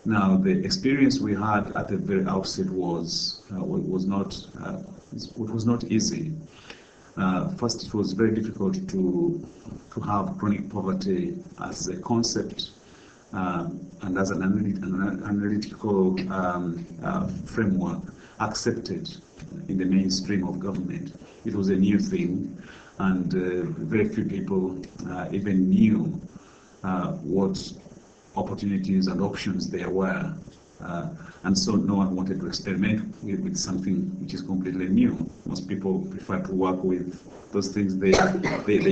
Now, the experience we had at the very outset was not easy. First, it was very difficult to have chronic poverty as a concept and as an analytical framework accepted in the mainstream of government. It was a new thing, and very few people even knew what opportunities and options there were. And so no one wanted to experiment with something which is completely new. Most people prefer to work with those things they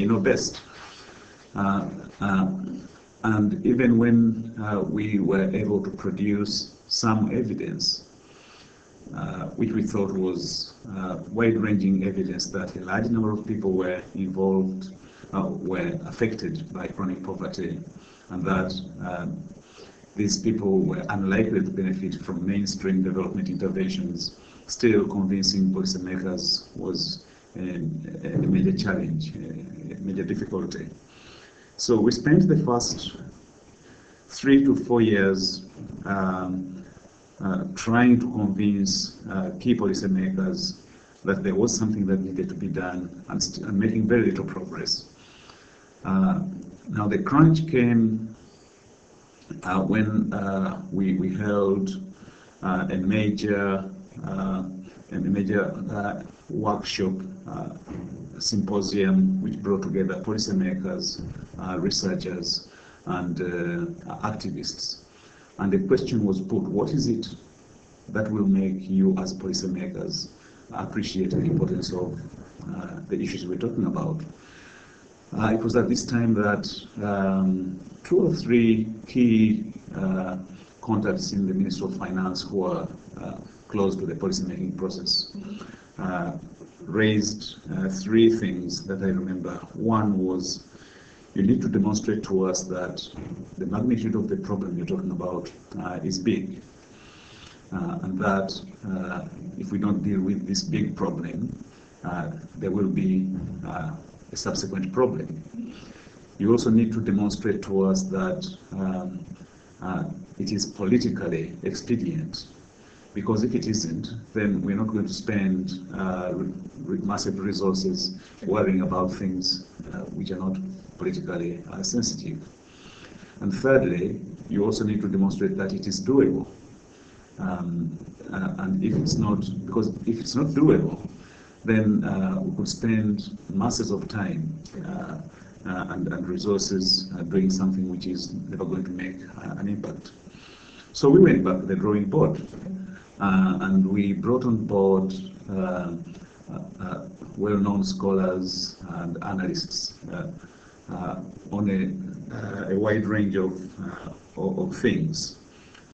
know best. And even when we were able to produce some evidence, which we thought was wide-ranging evidence that a large number of people were involved, were affected by chronic poverty, and that these people were unlikely to benefit from mainstream development interventions, still convincing policymakers was a major challenge, a major difficulty. So we spent the first 3 to 4 years trying to convince key policymakers that there was something that needed to be done, and making very little progress. Now the crunch came when we held a major workshop, symposium, which brought together policymakers, researchers, and activists. And the question was put: what is it that will make you as policymakers appreciate the importance of the issues we're talking about? It was at this time that 2 or 3 key contacts in the Ministry of Finance, who were close to the policy-making process, raised 3 things that I remember. One was, you need to demonstrate to us that the magnitude of the problem you're talking about is big, and that if we don't deal with this big problem, there will be a subsequent problem. You also need to demonstrate to us that it is politically expedient, because if it isn't, then we're not going to spend massive resources worrying about things which are not politically sensitive. And thirdly, you also need to demonstrate that it is doable. And if it's not, because if it's not doable, then we could spend masses of time and resources doing something which is never going to make an impact. So we went back to the drawing board, and we brought on board well-known scholars and analysts on a wide range of things.